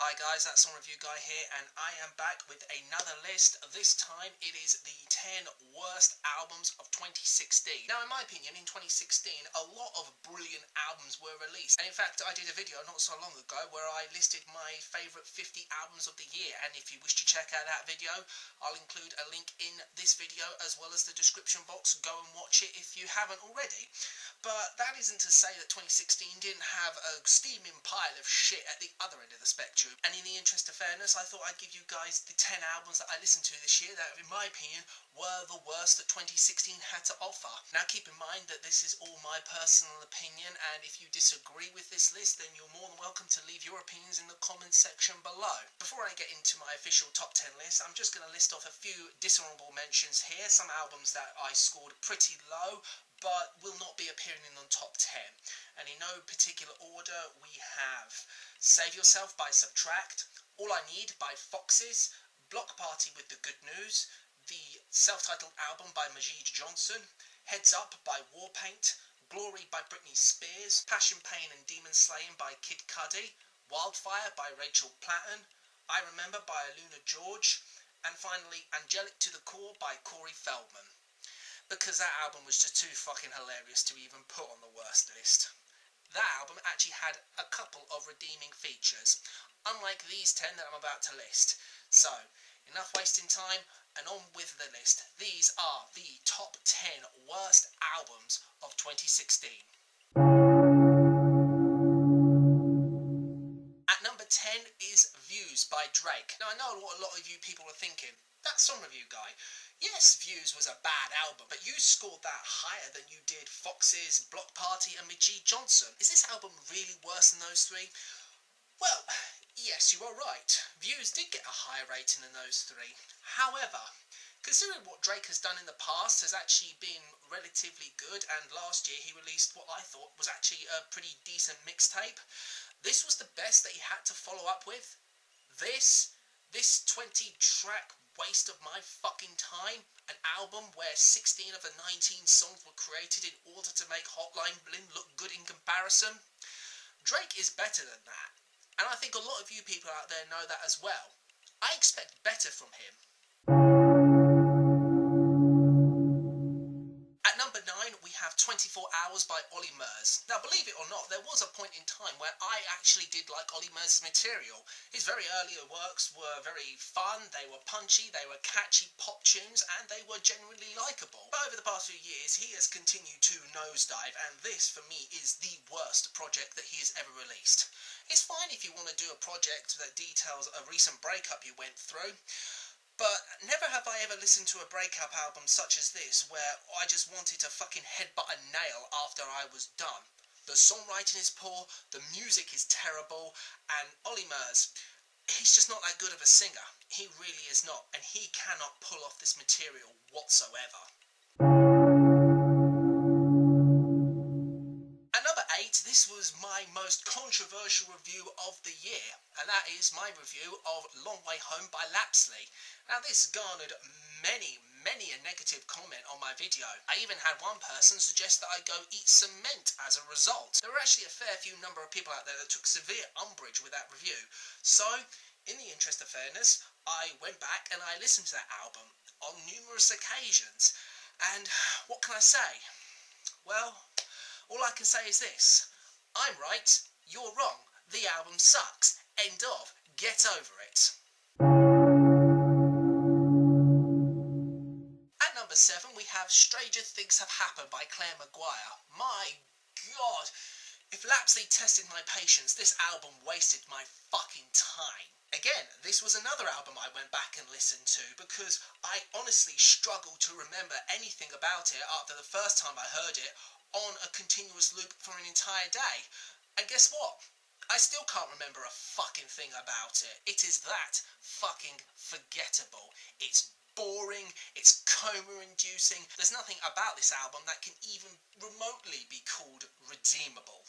Hi guys, That's Song Review Guy here, and I am back with another list. This time it is the 10 worst albums of 2016. Now in my opinion, in 2016, a lot of brilliant albums were released. And in fact, I did a video not so long ago where I listed my favourite 50 albums of the year. And if you wish to check out that video, I'll include a link in this video as well as the description box. Go and watch it if you haven't already. But that isn't to say that 2016 didn't have a steaming pile of shit at the other end of the spectrum. And in the interest of fairness, I thought I'd give you guys the 10 albums that I listened to this year that, in my opinion, were the worst that 2016 had to offer. Now keep in mind that this is all my personal opinion, and if you disagree with this list, then you're more than welcome to leave your opinions in the comments section below. Before I get into my official top 10 list, I'm just going to list off a few dishonourable mentions here, some albums that I scored pretty low, but will not be appearing in the top 10. And in no particular order, we have Save Yourself by Subtract, All I Need by Foxes, Block Party with the Good News, the self-titled album by Majid Johnson, Heads Up by Warpaint, Glory by Britney Spears, Passion, Pain and Demon Slaying by Kid Cudi, Wildfire by Rachel Platten, I Remember by Aluna George, and finally Angelic to the Core by Corey Feldman. Because that album was just too fucking hilarious to even put on the worst list. That album actually had a couple of redeeming features, unlike these 10 that I'm about to list. So, enough wasting time, and on with the list. These are the top 10 worst albums of 2016. At number 10 is Views by Drake. Now I know what a lot of you people are thinking. That Song Review Guy. Yes, Views was a bad album, but you scored that higher than you did Foxes, Block Party and Majid Johnson. Is this album really worse than those three? Well, yes, you are right. Views did get a higher rating than those three. However, considering what Drake has done in the past has actually been relatively good, and last year he released what I thought was actually a pretty decent mixtape, this was the best that he had to follow up with. This 20-track waste of my fucking time, an album where 16 of the 19 songs were created in order to make Hotline Bling look good in comparison. Drake is better than that, and I think a lot of you people out there know that as well. I expect better from him. At number 9 we have 24 Hours by Olly Murs. Now believe it or not, there was a point in time where I actually did like Olly Murs' material. His very earlier works were very fun, they were punchy, they were catchy pop tunes, and they were genuinely likeable. But over the past few years he has continued to nosedive, and this for me is the worst project that he has ever released. It's fine if you want to do a project that details a recent breakup you went through, but never have I ever listened to a breakup album such as this, where I just wanted to fucking headbutt a nail after I was done. The songwriting is poor, the music is terrible, and Olly Murs, he's just not that good of a singer. He really is not, and he cannot pull off this material whatsoever. At number 8, this was my most controversial review of the year, and that is my review of Long Way Home by Lapsley. Now this garnered many a negative comment on my video. I even had one person suggest that I go eat cement as a result. There were actually a fair few number of people out there that took severe umbrage with that review. So, in the interest of fairness, I went back and I listened to that album on numerous occasions. And what can I say? Well, all I can say is this. I'm right, you're wrong. The album sucks. End of. Get over it. At number 7 we have Stranger Things Have Happened by Claire Maguire. My God, if Lapsley tested my patience, this album wasted my fucking time. Again, this was another album I went back and listened to because I honestly struggled to remember anything about it after the first time I heard it on a continuous loop for an entire day. And guess what? I still can't remember a fucking thing about it. It is that fucking forgettable. It's boring, it's coma-inducing. There's nothing about this album that can even remotely be called redeemable.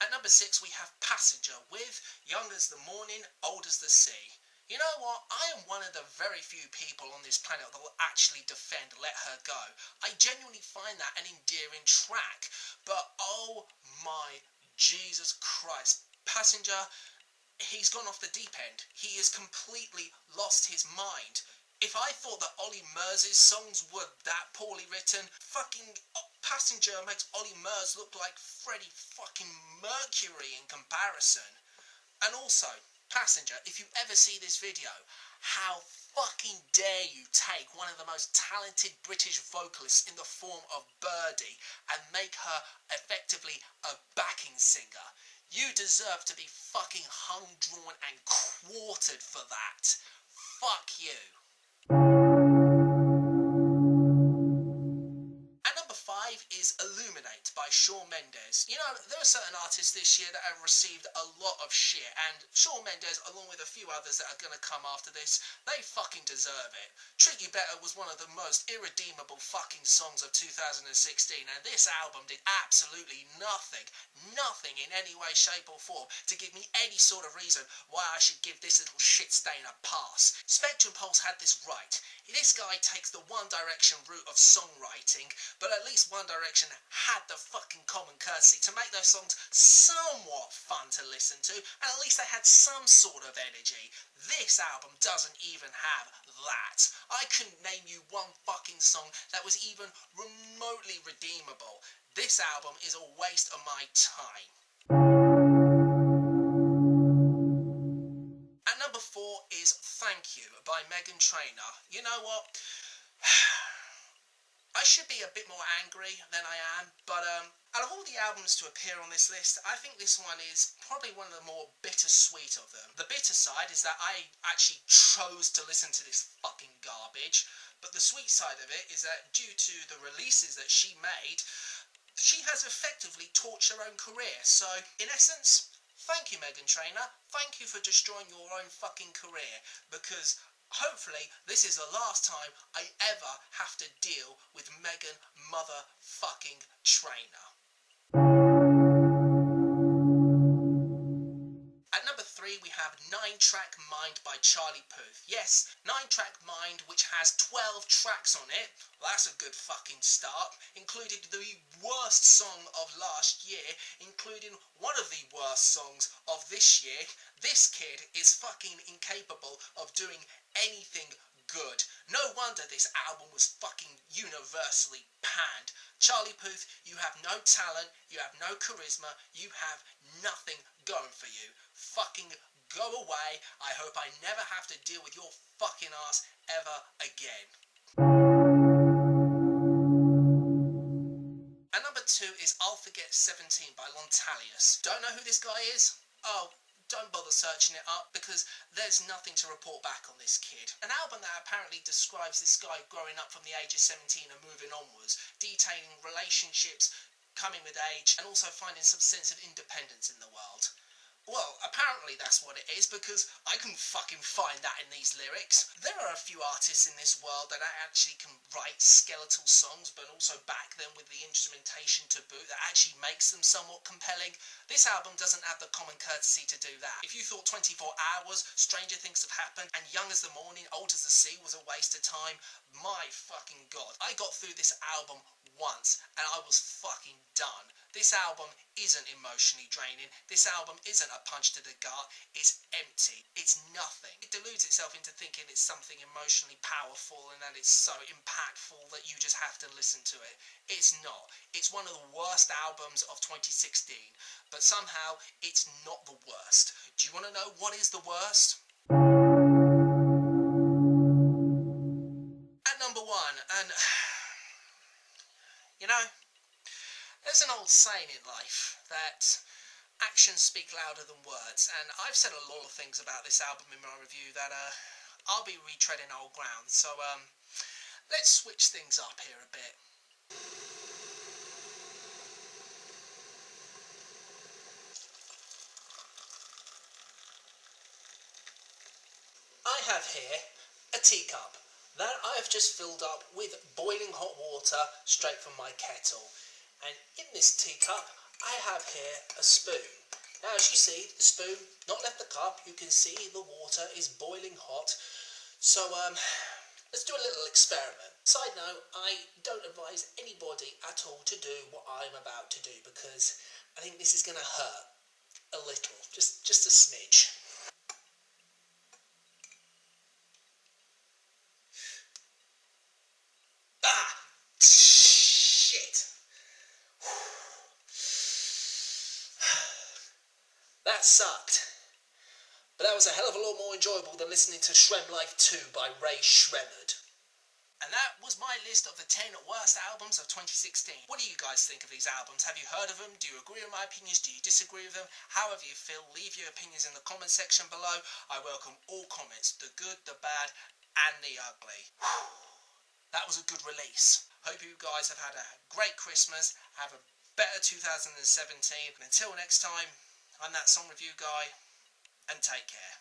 At number 6 we have Passenger with Young as the Morning, Old as the Sea. You know what? I am one of the very few people on this planet that will actually defend Let Her Go. I genuinely find that an endearing track, but oh my Jesus Christ. Passenger, he's gone off the deep end. He has completely lost his mind. If I thought that Olly Murs' songs were that poorly written, fucking Passenger makes Olly Murs look like Freddie fucking Mercury in comparison. And also, Passenger, if you ever see this video, how fucking dare you take one of the most talented British vocalists in the form of Birdie and make her effectively a backing singer? You deserve to be fucking hung, drawn and quartered for that. Fuck you. And number 5 is Illuminated by Shawn Mendes. You know, there are certain artists this year that have received a lot of shit, and Shawn Mendes, along with a few others that are going to come after this, they fucking deserve it. Treat You Better was one of the most irredeemable fucking songs of 2016, and this album did absolutely nothing in any way, shape or form to give me any sort of reason why I should give this little shit stain a pass. Spectrum Pulse had this right. This guy takes the One Direction route of songwriting, but at least One Direction had the fucking common courtesy to make their songs somewhat fun to listen to, and at least they had some sort of energy. This album doesn't even have that. I couldn't name you one fucking song that was even remotely redeemable. This album is a waste of my time. At number 4 is Thank You by Meghan Trainor. You know what? I should be a bit more angry than I am, but out of all the albums to appear on this list, I think this one is probably one of the more bittersweet of them. The bitter side is that I actually chose to listen to this fucking garbage, but the sweet side of it is that due to the releases that she made, she has effectively torched her own career. So, in essence, thank you, Meghan Trainor. Thank you for destroying your own fucking career, because hopefully this is the last time I ever have to deal with Meghan motherfucking Trainor. At number 3 we have 9-Track Mind by Charlie Puth. Yes, 9-Track Mind, which has 12 tracks on it. Well, that's a good fucking start. Included the worst song of last year, including one of the worst songs of this year. This kid is fucking incapable of doing anything good. No wonder this album was fucking universally panned. Charlie Puth, you have no talent, you have no charisma, you have nothing going for you. Fucking go away. I hope I never have to deal with your fucking ass ever again. And number 2 is I'll Forget 17 by Lontalius. Don't know who this guy is? Oh, don't bother searching it up, because there's nothing to report back on this kid. An album that apparently describes this guy growing up from the age of 17 and moving onwards, detailing relationships, coming with age, and also finding some sense of independence in the world. Well, apparently that's what it is, because I couldn't fucking find that in these lyrics. There are a few artists in this world that actually can write skeletal songs, but also back them with the instrumentation to boot, that actually makes them somewhat compelling. This album doesn't have the common courtesy to do that. If you thought 24 Hours, Stranger Things Have Happened, and Young as the Morning, Old as the Sea was a waste of time, my fucking god. I got through this album once, and I was fucking done. This album isn't emotionally draining. This album isn't a punch to the gut. It's empty. It's nothing. It deludes itself into thinking it's something emotionally powerful and that it's so impactful that you just have to listen to it. It's not. It's one of the worst albums of 2016, but somehow it's not the worst. Do you want to know what is the worst? At number 1, and you know, there's an old saying in life that actions speak louder than words, and I've said a lot of things about this album in my review that I'll be retreading old ground, so let's switch things up here a bit. I have here a teacup that I have just filled up with boiling hot water straight from my kettle. And in this teacup, I have here a spoon. Now, as you see, the spoon not left the cup. You can see the water is boiling hot. So, let's do a little experiment. Side note, I don't advise anybody at all to do what I'm about to do, because I think this is going to hurt a little, just a smidge. Ah! Shit! That sucked. But that was a hell of a lot more enjoyable than listening to Shrem Life 2 by Ray Shremmerd. And that was my list of the 10 worst albums of 2016. What do you guys think of these albums? Have you heard of them? Do you agree with my opinions? Do you disagree with them? However you feel, leave your opinions in the comment section below. I welcome all comments, the good, the bad, and the ugly. That was a good release. Hope you guys have had a great Christmas. Have a better 2017. And until next time, I'm That Song Review Guy, and take care.